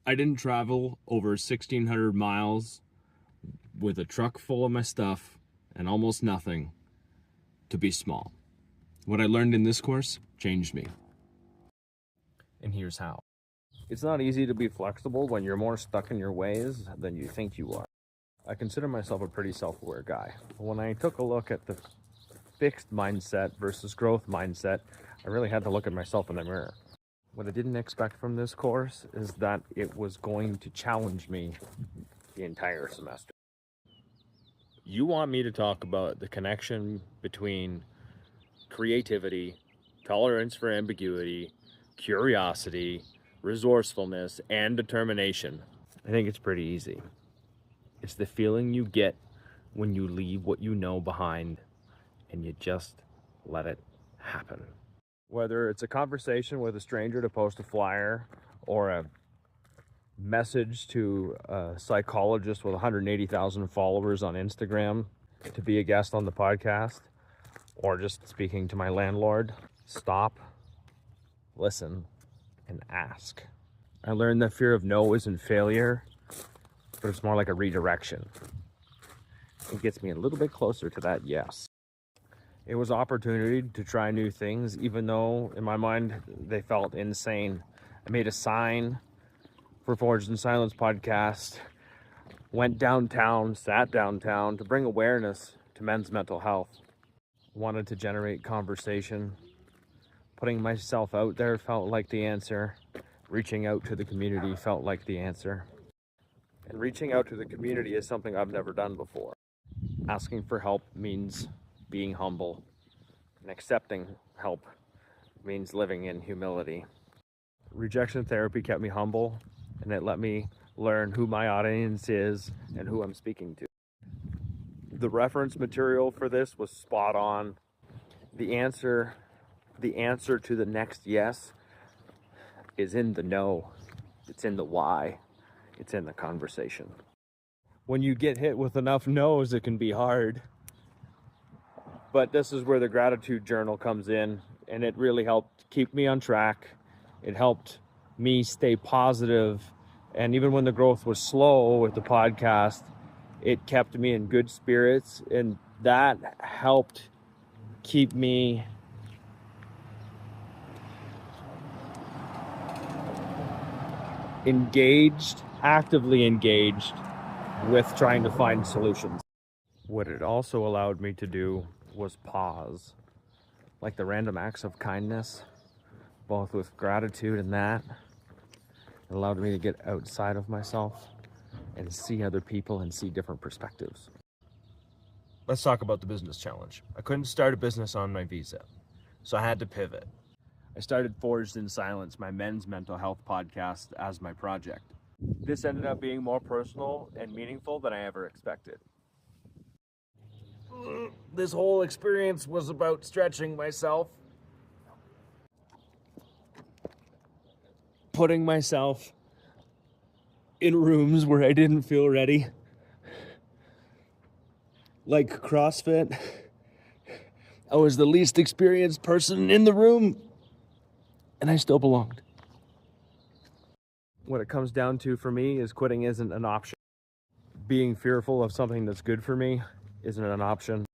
I didn't travel over 1,600 miles with a truck full of my stuff and almost nothing to be small. What I learned in this course changed me. And here's how. It's not easy to be flexible when you're more stuck in your ways than you think you are. I consider myself a pretty self-aware guy. When I took a look at the fixed mindset versus growth mindset, I really had to look at myself in the mirror. What I didn't expect from this course is that it was going to challenge me the entire semester. You want me to talk about the connection between creativity, tolerance for ambiguity, curiosity, resourcefulness, and determination. I think it's pretty easy. It's the feeling you get when you leave what you know behind and you just let it happen. Whether it's a conversation with a stranger to post a flyer or a message to a psychologist with 180,000 followers on Instagram to be a guest on the podcast, or just speaking to my landlord, stop, listen, and ask. I learned that fear of no isn't failure, but it's more like a redirection. It gets me a little bit closer to that yes. It was opportunity to try new things, even though in my mind they felt insane. I made a sign for Forged in Silence podcast, went downtown, sat downtown to bring awareness to men's mental health. Wanted to generate conversation. Putting myself out there felt like the answer. Reaching out to the community felt like the answer. And reaching out to the community is something I've never done before. Asking for help means being humble, and accepting help means living in humility. Rejection therapy kept me humble, and it let me learn who my audience is and who I'm speaking to. The reference material for this was spot on. The answer to the next yes is in the no. It's in the why. It's in the conversation. When you get hit with enough no's, it can be hard. But this is where the gratitude journal comes in, and it really helped keep me on track. It helped me stay positive, and even when the growth was slow with the podcast, it kept me in good spirits, and that helped keep me engaged, actively engaged with trying to find solutions. What it also allowed me to do was pause, like the random acts of kindness, both with gratitude and that. It allowed me to get outside of myself and see other people and see different perspectives. Let's talk about the business challenge. I couldn't start a business on my visa, so I had to pivot. I started Forged in Silence, my men's mental health podcast, as my project. This ended up being more personal and meaningful than I ever expected. This whole experience was about stretching myself, putting myself in rooms where I didn't feel ready, like CrossFit. I was the least experienced person in the room, and I still belonged. What it comes down to for me is quitting isn't an option. Being fearful of something that's good for me isn't an option.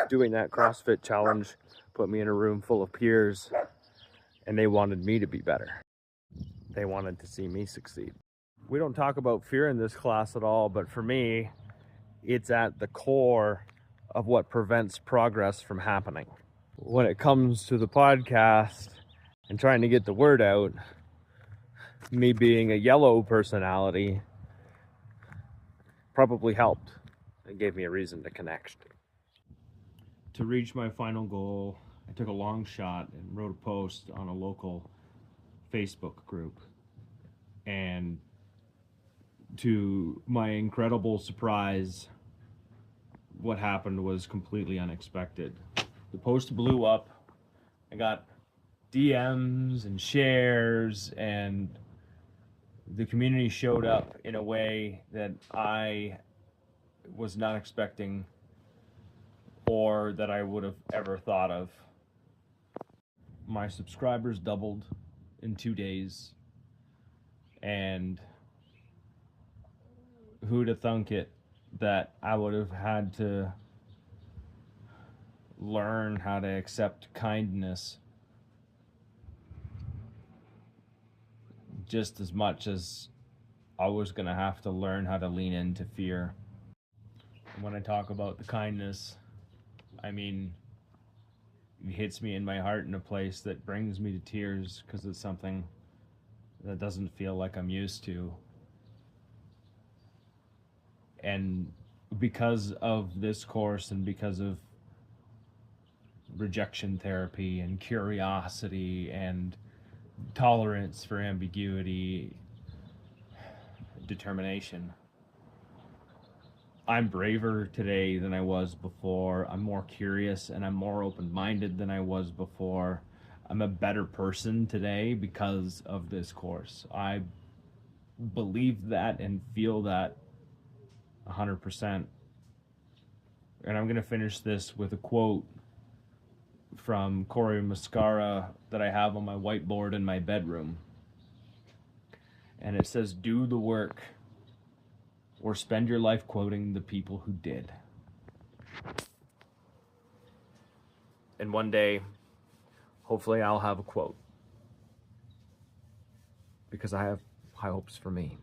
Doing that CrossFit challenge put me in a room full of peers, and they wanted me to be better. They wanted to see me succeed. We don't talk about fear in this class at all, but for me, it's at the core of what prevents progress from happening. When it comes to the podcast and trying to get the word out, me being a yellow personality probably helped. It gave me a reason to connect. To reach my final goal, I took a long shot and wrote a post on a local Facebook group. And to my incredible surprise, what happened was completely unexpected. The post blew up. I got DMs and shares, and the community showed up in a way that I was not expecting or that I would have ever thought of. My subscribers doubled in 2 days, And who'd have thunk it that I would have had to learn how to accept kindness just as much as I was going to have to learn how to lean into fear. And when I talk about the kindness, I mean, it hits me in my heart in a place that brings me to tears, because it's something that doesn't feel like I'm used to. And because of this course, and because of rejection therapy and curiosity and tolerance for ambiguity, determination, I'm braver today than I was before. I'm more curious and I'm more open-minded than I was before. I'm a better person today because of this course. I believe that and feel that 100%. And I'm going to finish this with a quote from Corey Muscara that I have on my whiteboard in my bedroom. And it says, "Do the work, or spend your life quoting the people who did." And one day, hopefully I'll have a quote, because I have high hopes for me.